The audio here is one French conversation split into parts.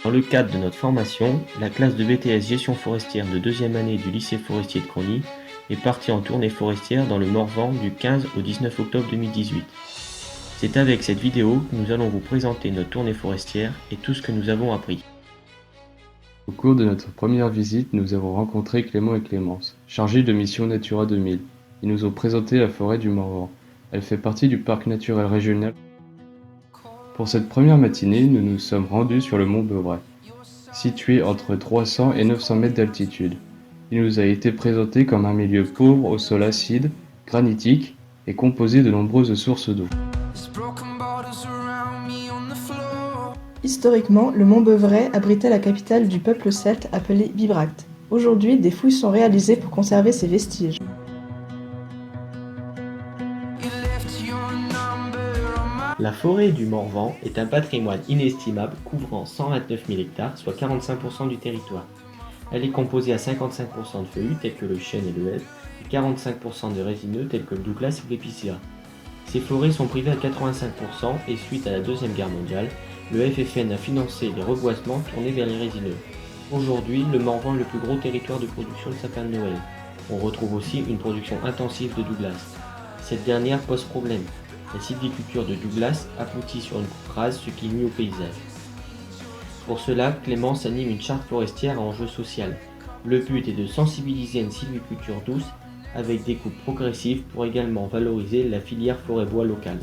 Dans le cadre de notre formation, la classe de BTS Gestion forestière de 2e année du lycée forestier de Crony est partie en tournée forestière dans le Morvan du 15 au 19 octobre 2018. C'est avec cette vidéo que nous allons vous présenter notre tournée forestière et tout ce que nous avons appris. Au cours de notre première visite, nous avons rencontré Clément et Clémence, chargés de mission Natura 2000. Ils nous ont présenté la forêt du Morvan. Elle fait partie du parc naturel régional. Pour cette première matinée, nous nous sommes rendus sur le mont Beuvray, situé entre 300 et 900 mètres d'altitude. Il nous a été présenté comme un milieu pauvre au sol acide, granitique et composé de nombreuses sources d'eau. Historiquement, le mont Beuvray abritait la capitale du peuple celte appelé Bibracte. Aujourd'hui, des fouilles sont réalisées pour conserver ces vestiges. La forêt du Morvan est un patrimoine inestimable couvrant 129 000 hectares, soit 45% du territoire. Elle est composée à 55% de feuillus tels que le chêne et le hêtre, et 45% de résineux tels que le douglas ou l'épicéa. Ces forêts sont privées à 85% et suite à la Deuxième Guerre mondiale, le FFN a financé les reboisements tournés vers les résineux. Aujourd'hui, le Morvan est le plus gros territoire de production de sapins de Noël. On retrouve aussi une production intensive de douglas. Cette dernière pose problème. La sylviculture de douglas aboutit sur une coupe rase, ce qui nuit au paysage. Pour cela, Clémence anime une charte forestière à enjeu social. Le but est de sensibiliser à une sylviculture douce avec des coupes progressives pour également valoriser la filière forêt-bois locale.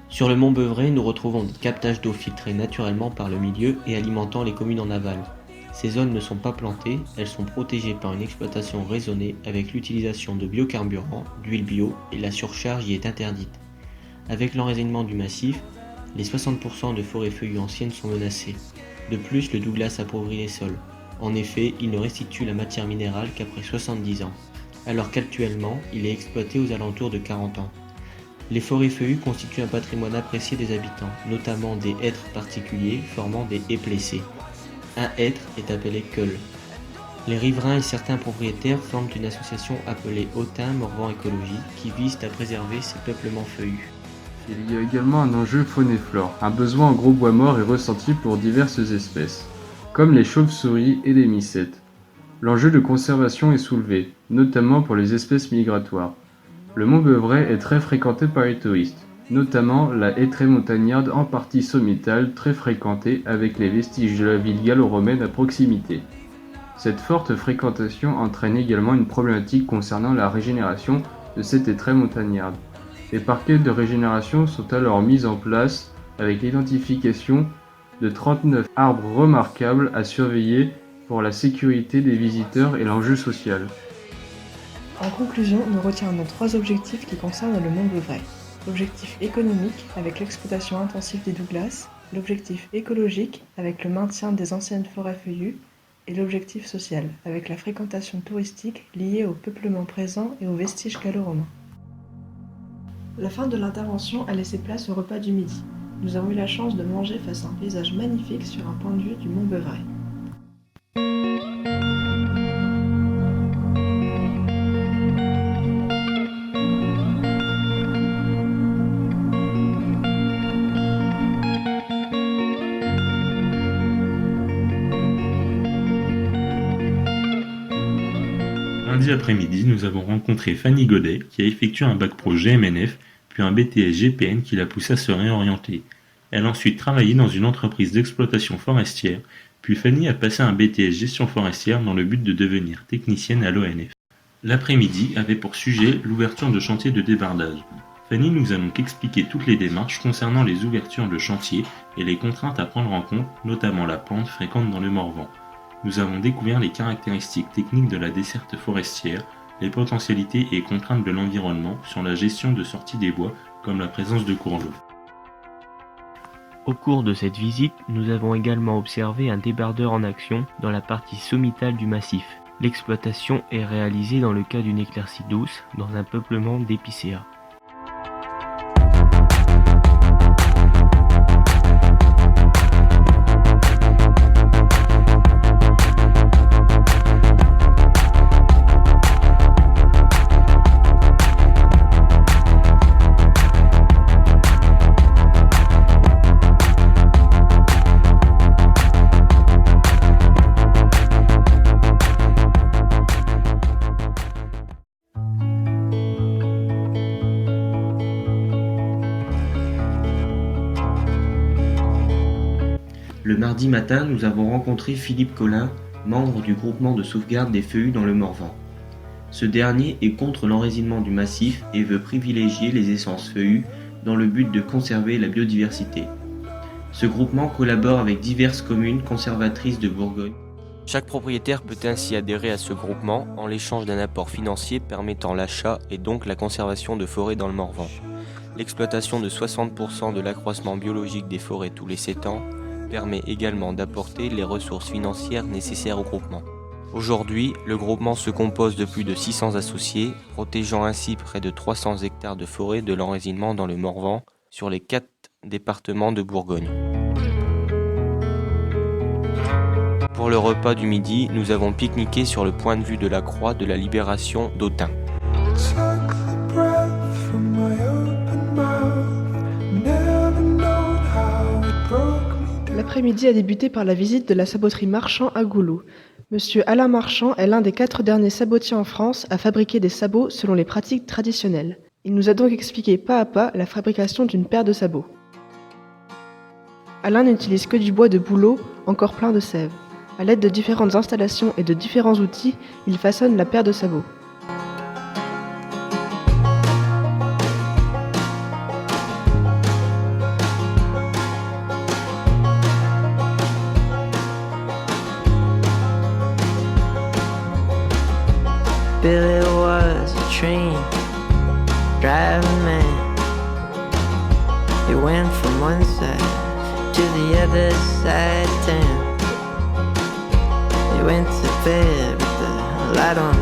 Sur le mont Beuvray, nous retrouvons des captages d'eau filtrés naturellement par le milieu et alimentant les communes en aval. Ces zones ne sont pas plantées, elles sont protégées par une exploitation raisonnée avec l'utilisation de biocarburants, d'huile bio et la surcharge y est interdite. Avec l'enracinement du massif, les 60% de forêts feuillues anciennes sont menacées. De plus, le douglas appauvrit les sols. En effet, il ne restitue la matière minérale qu'après 70 ans, alors qu'actuellement, il est exploité aux alentours de 40 ans. Les forêts feuillues constituent un patrimoine apprécié des habitants, notamment des hêtres particuliers formant des haies plessées. Un hêtre est appelé keul. Les riverains et certains propriétaires forment une association appelée Autun Morvan Écologie qui vise à préserver ces peuplements feuillus. Il y a également un enjeu faune et flore. Un besoin en gros bois mort est ressenti pour diverses espèces, comme les chauves-souris et les mycètes. L'enjeu de conservation est soulevé, notamment pour les espèces migratoires. Le mont Beuvray est très fréquenté par les touristes, notamment la haie très montagnarde en partie sommitale très fréquentée avec les vestiges de la ville gallo-romaine à proximité. Cette forte fréquentation entraîne également une problématique concernant la régénération de cette haie très montagnarde. Les parquets de régénération sont alors mis en place avec l'identification de 39 arbres remarquables à surveiller pour la sécurité des visiteurs et l'enjeu social. En conclusion, nous retiendrons 3 objectifs qui concernent le mont Beuvray. L'objectif économique avec l'exploitation intensive des douglas, l'objectif écologique avec le maintien des anciennes forêts feuillues et l'objectif social avec la fréquentation touristique liée au peuplement présent et aux vestiges gallo-romains. La fin de l'intervention a laissé place au repas du midi. Nous avons eu la chance de manger face à un paysage magnifique sur un point de vue du mont Beuvray. Lundi après-midi, nous avons rencontré Fanny Godet qui a effectué un bac pro GMNF puis un BTS GPN qui la poussé à se réorienter. Elle a ensuite travaillé dans une entreprise d'exploitation forestière, puis Fanny a passé un BTS Gestion forestière dans le but de devenir technicienne à l'ONF. L'après-midi avait pour sujet l'ouverture de chantiers de débardage. Fanny nous a donc expliqué toutes les démarches concernant les ouvertures de chantiers et les contraintes à prendre en compte, notamment la pente fréquente dans le Morvan. Nous avons découvert les caractéristiques techniques de la desserte forestière, les potentialités et contraintes de l'environnement sur la gestion de sortie des bois, comme la présence de cours d'eau. Au cours de cette visite, nous avons également observé un débardeur en action dans la partie sommitale du massif. L'exploitation est réalisée dans le cas d'une éclaircie douce dans un peuplement d'épicéa. Le mardi matin, nous avons rencontré Philippe Collin, membre du groupement de sauvegarde des feuillus dans le Morvan. Ce dernier est contre l'enracinement du massif et veut privilégier les essences feuillues dans le but de conserver la biodiversité. Ce groupement collabore avec diverses communes conservatrices de Bourgogne. Chaque propriétaire peut ainsi adhérer à ce groupement en l'échange d'un apport financier permettant l'achat et donc la conservation de forêts dans le Morvan. L'exploitation de 60% de l'accroissement biologique des forêts tous les 7 ans permet également d'apporter les ressources financières nécessaires au groupement. Aujourd'hui, le groupement se compose de plus de 600 associés, protégeant ainsi près de 300 hectares de forêt de l'enracinement dans le Morvan sur les 4 départements de Bourgogne. Pour le repas du midi, nous avons pique-niqué sur le point de vue de la croix de la libération d'Autun. L'après-midi a débuté par la visite de la saboterie Marchand à Goulou. Monsieur Alain Marchand est l'un des 4 derniers sabotiers en France à fabriquer des sabots selon les pratiques traditionnelles. Il nous a donc expliqué pas à pas la fabrication d'une paire de sabots. Alain n'utilise que du bois de bouleau, encore plein de sève. À l'aide de différentes installations et de différents outils, il façonne la paire de sabots. Billy was a train driving man. He went from one side to the other side of town. He went to bed with the light on.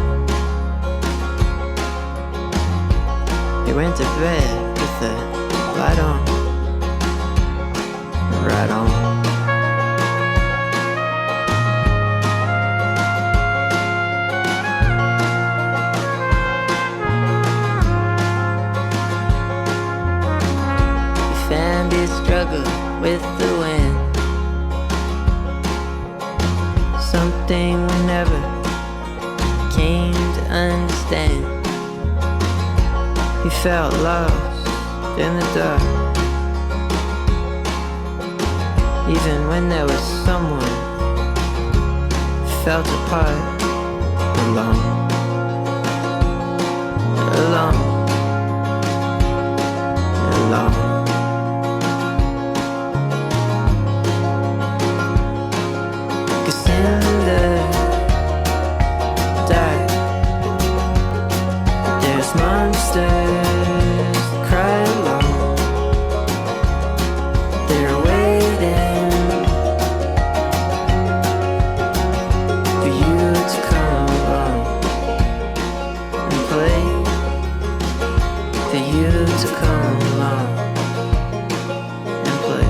He went to bed with the light on. Right on. Struggle with the wind. Something we never came to understand. He felt lost in the dark, even when there was someone felt apart. Alone, alone, alone. Monsters cry alone. They're waiting for you to come along and play. For you to come along and play.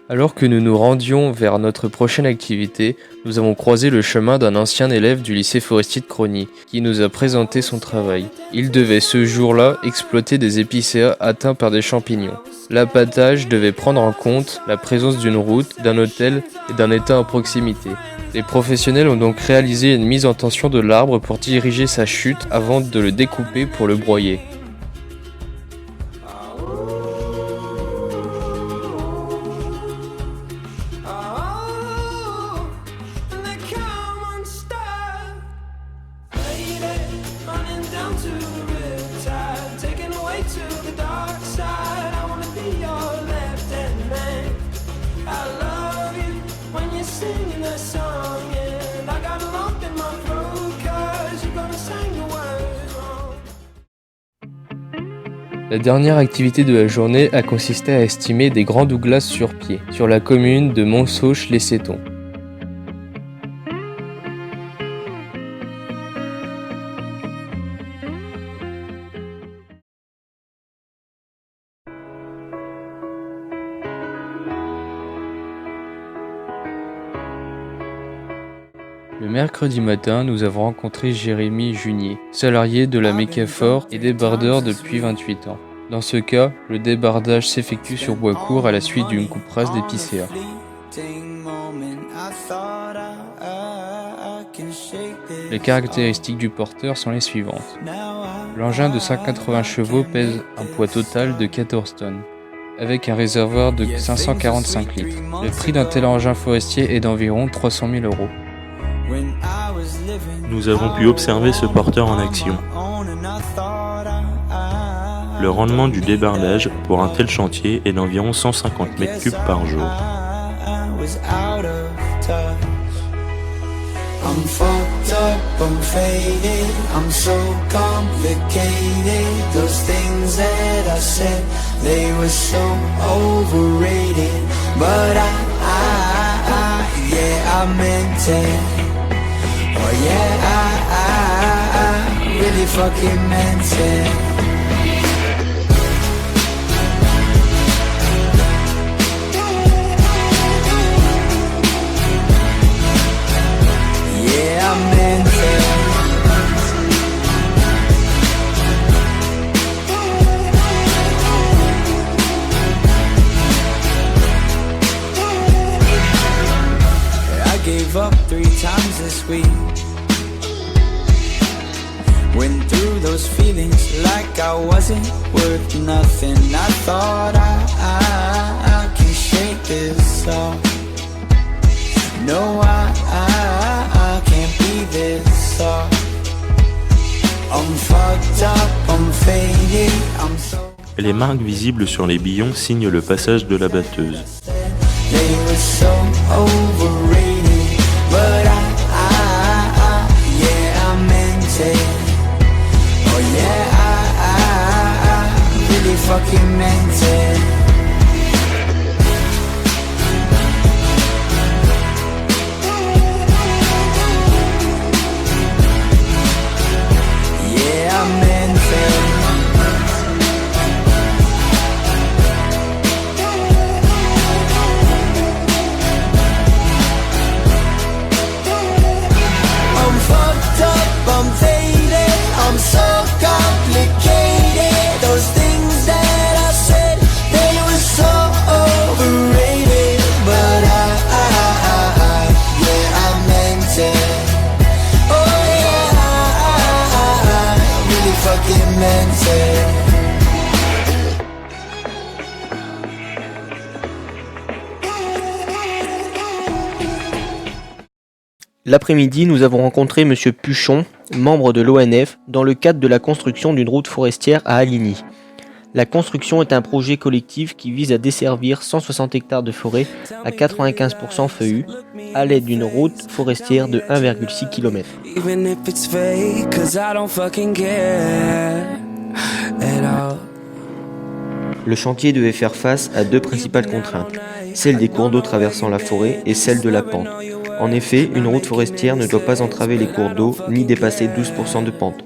Alors que nous nous rendions vers notre prochaine activité, nous avons croisé le chemin d'un ancien élève du lycée forestier de Crogny, qui nous a présenté son travail. Il devait ce jour-là exploiter des épicéas atteints par des champignons. L'abattage devait prendre en compte la présence d'une route, d'un hôtel et d'un étang à proximité. Les professionnels ont donc réalisé une mise en tension de l'arbre pour diriger sa chute avant de le découper pour le broyer. La dernière activité de la journée a consisté à estimer des grands douglas sur pied, sur la commune de Montsauche-les-Cétons. Le mercredi matin, nous avons rencontré Jérémy Junier, salarié de la Mécaphore et débardeur depuis 28 ans. Dans ce cas, le débardage s'effectue sur bois court à la suite d'une coupe rase d'épicéa. Les caractéristiques du porteur sont les suivantes. L'engin de 180 chevaux pèse un poids total de 14 tonnes, avec un réservoir de 545 litres. Le prix d'un tel engin forestier est d'environ 300 000 €. Nous avons pu observer ce porteur en action. Le rendement du débardage pour un tel chantier est d'environ 150 m3 par jour. I'm fucked up, I'm faded, I'm so complicated. Those things that I said, they were so overrated. But yeah, I meant it. Oh yeah, I really fucking meant it. Up 3 times this week. Went through those feelings like I wasn't worth nothing. I thought I can shake this off. No, I can't be this soft. I'm fucked up, I'm faded, I'm so. Les marques visibles sur les billons signent le passage de la batteuse. They were so overrated. But yeah, I meant it. Oh yeah, I really fucking meant it. Yeah, I meant it. I'm faded, I'm so complicated. Those things that I said, they were so overrated. But yeah, I meant it. Oh yeah, I really fucking meant it. L'après-midi, nous avons rencontré M. Puchon, membre de l'ONF, dans le cadre de la construction d'une route forestière à Aligny. La construction est un projet collectif qui vise à desservir 160 hectares de forêt à 95% feuillus à l'aide d'une route forestière de 1,6 km. Le chantier devait faire face à 2 principales contraintes, celle des cours d'eau traversant la forêt et celle de la pente. En effet, une route forestière ne doit pas entraver les cours d'eau ni dépasser 12% de pente.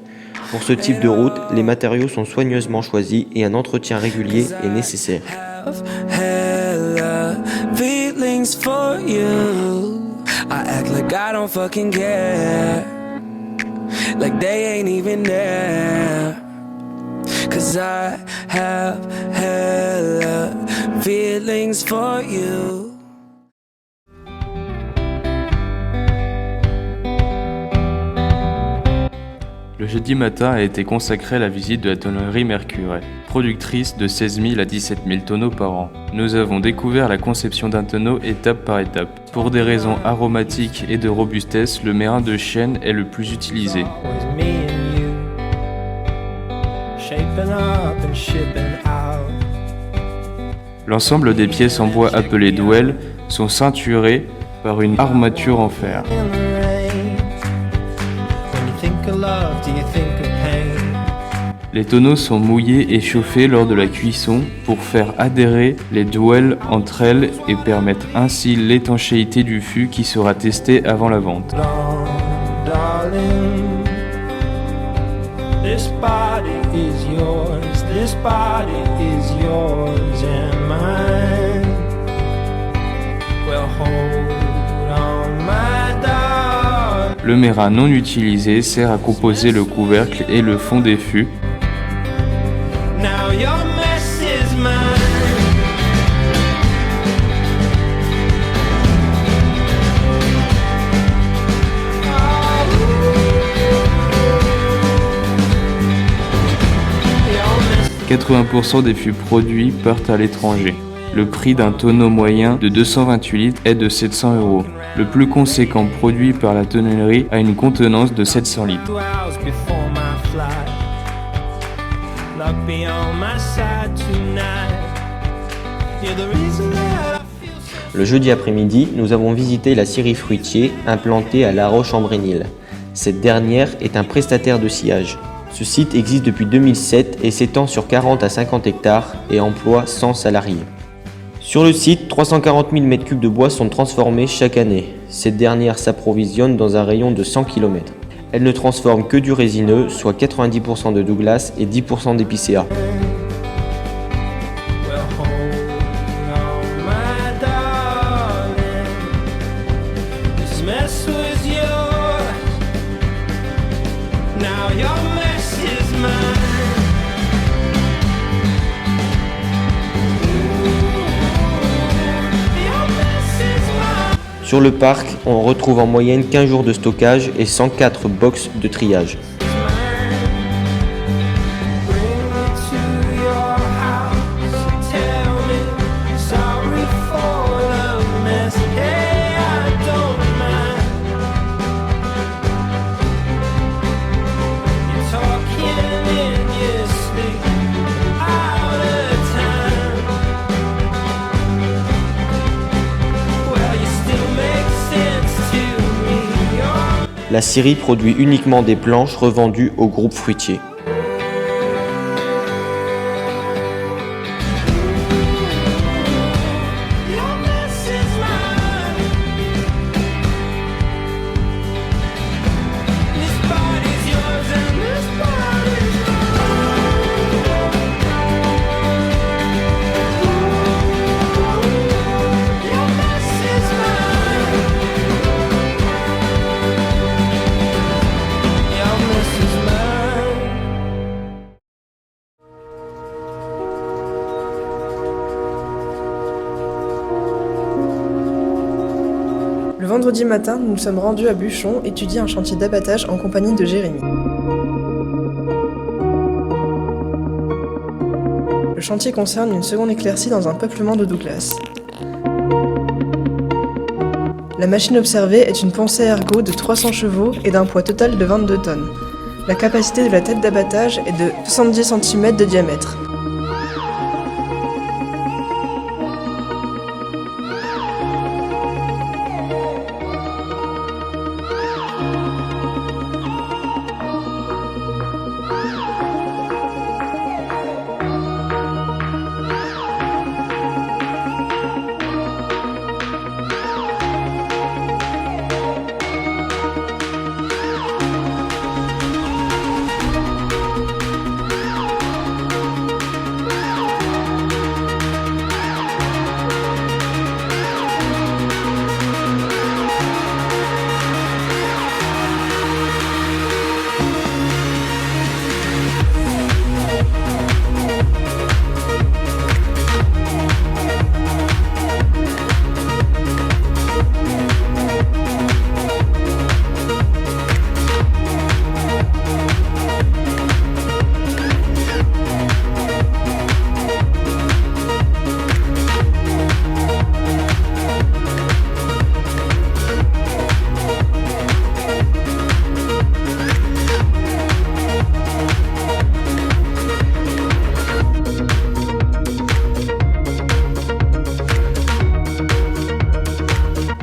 Pour ce type de route, les matériaux sont soigneusement choisis et un entretien régulier est nécessaire. Le jeudi matin a été consacré à la visite de la tonnerie Mercure, productrice de 16 000 à 17 000 tonneaux par an. Nous avons découvert la conception d'un tonneau étape par étape. Pour des raisons aromatiques et de robustesse, le merrain de chêne est le plus utilisé. L'ensemble des pièces en bois appelées douelles sont ceinturées par une armature en fer. Les tonneaux sont mouillés et chauffés lors de la cuisson pour faire adhérer les douelles entre elles et permettre ainsi l'étanchéité du fût qui sera testé avant la vente. Le merrain non utilisé sert à composer le couvercle et le fond des fûts. 80% des fûts produits partent à l'étranger. Le prix d'un tonneau moyen de 228 litres est de 700 €. Le plus conséquent produit par la tonnellerie a une contenance de 700 litres. Le jeudi après-midi, nous avons visité la scierie fruitier implantée à La Roche-en-Brénil. Cette dernière est un prestataire de sciage. Ce site existe depuis 2007 et s'étend sur 40 à 50 hectares et emploie 100 salariés. Sur le site, 340 000 m3 de bois sont transformés chaque année. Cette dernière s'approvisionne dans un rayon de 100 km. Elle ne transforme que du résineux, soit 90% de Douglas et 10% d'épicéa. Sur le parc, on retrouve en moyenne 15 jours de stockage et 104 box de triage. La scierie produit uniquement des planches revendues au groupe fruitier. Le vendredi matin, nous nous sommes rendus à Buchon étudier un chantier d'abattage en compagnie de Jérémy. Le chantier concerne une seconde éclaircie dans un peuplement de Douglas. La machine observée est une Ponce Ergo de 300 chevaux et d'un poids total de 22 tonnes. La capacité de la tête d'abattage est de 70 cm de diamètre.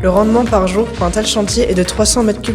Le rendement par jour pour un tel chantier est de 300 m3.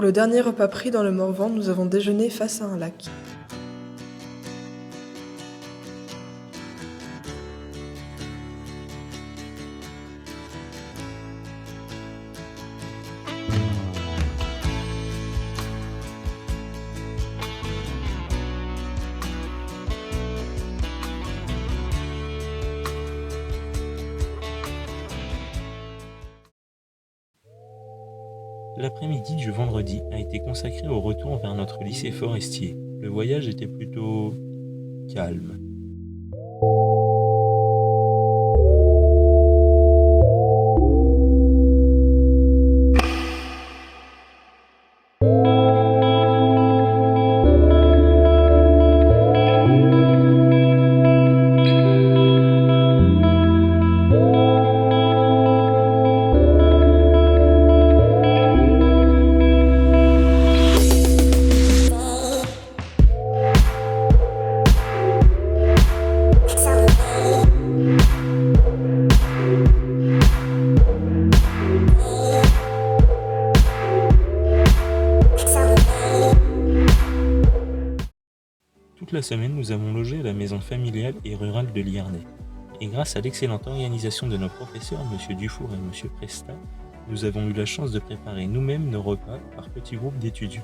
le dernier repas pris dans le Morvan, nous avons déjeuné face à un lac. L'après-midi du vendredi a été consacré au retour vers notre lycée forestier. Le voyage était plutôt calme. Toute la semaine, nous avons logé à la maison familiale et rurale de Liernay. Et grâce à l'excellente organisation de nos professeurs, M. Dufour et M. Presta, nous avons eu la chance de préparer nous-mêmes nos repas par petits groupes d'étudiants.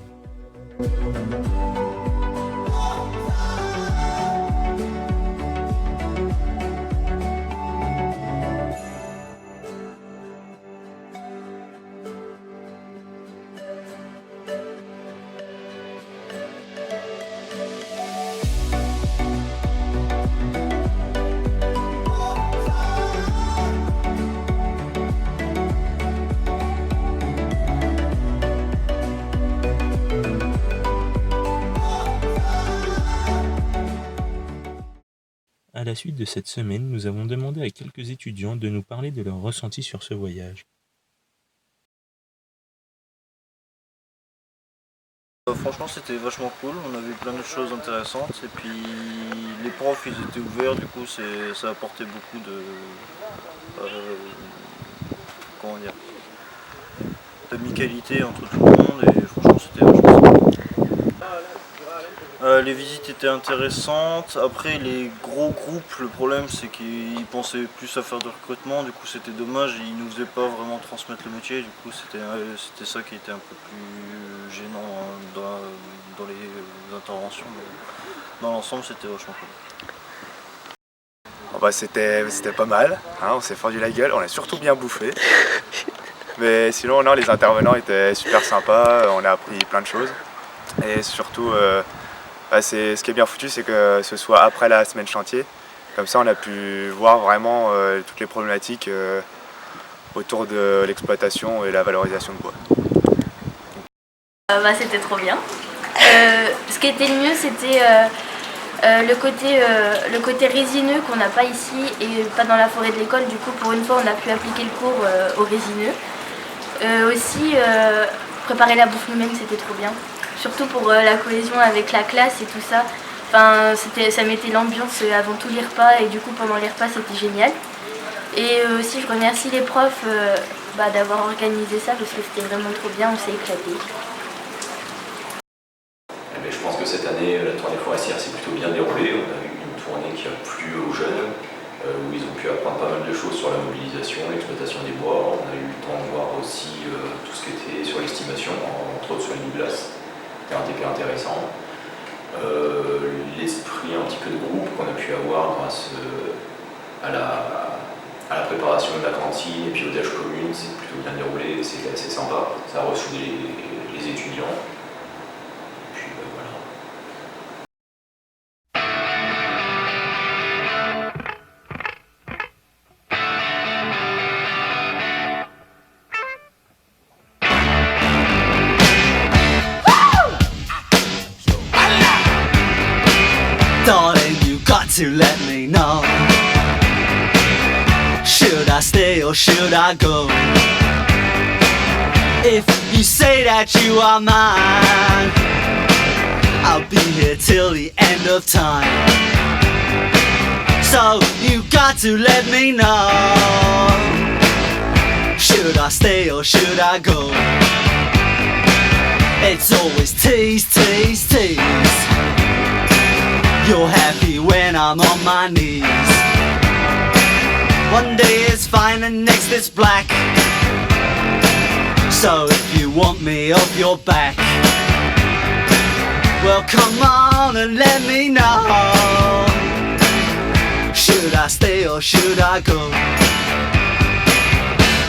À la suite de cette semaine, nous avons demandé à quelques étudiants de nous parler de leurs ressentis sur ce voyage. Franchement, c'était vachement cool, on a vu plein de choses intéressantes et puis les profs ils étaient ouverts, du coup ça apportait beaucoup de comment dire, d'amicalité entre tout le monde et franchement c'était vachement cool. Les visites étaient intéressantes, après les gros groupes, le problème c'est qu'ils pensaient plus à faire de recrutement, du coup c'était dommage, ils nous faisaient pas vraiment transmettre le métier, du coup c'était ça qui était un peu plus gênant dans les interventions, mais dans l'ensemble c'était vachement cool. Oh bah c'était pas mal, hein, on s'est fendu la gueule, on a surtout bien bouffé. Mais sinon non, les intervenants étaient super sympas, on a appris plein de choses. Et surtout, ce qui est bien foutu, c'est que ce soit après la semaine chantier. Comme ça on a pu voir vraiment toutes les problématiques autour de l'exploitation et la valorisation de bois. C'était trop bien. Ce qui était le mieux, c'était le côté résineux qu'on n'a pas ici et pas dans la forêt de l'école. Du coup, pour une fois, on a pu appliquer le cours au résineux. Aussi, préparer la bouffe nous-mêmes, c'était trop bien. Surtout pour la cohésion avec la classe et tout ça. Enfin, ça mettait l'ambiance avant tous les repas et du coup, pendant les repas, c'était génial. Et aussi, je remercie les profs d'avoir organisé ça parce que c'était vraiment trop bien, on s'est éclaté. Je pense que cette année, la tournée forestière s'est plutôt bien déroulée. On a eu une tournée qui a plu aux jeunes, où ils ont pu apprendre pas mal de choses sur la mobilisation, l'exploitation des bois. On a eu le temps de voir aussi tout ce qui était sur l'estimation, entre autres sur les Douglas. C'était un TP intéressant. L'esprit un petit peu de groupe qu'on a pu avoir grâce à la préparation de la cantine et puis aux tâches communes, c'est plutôt bien déroulé, c'était assez sympa. Ça a ressoudé les étudiants. Darling, you got to let me know. Should I stay or should I go? If you say that you are mine, I'll be here till the end of time. So you got to let me know. Should I stay or should I go? It's always tease, tease, tease. You're happy when I'm on my knees. One day is fine and next is black. So if you want me off your back, well come on and let me know. Should I stay or should I go?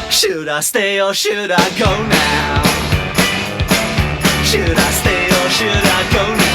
Should I stay or should I go now? Should I stay or should I go now?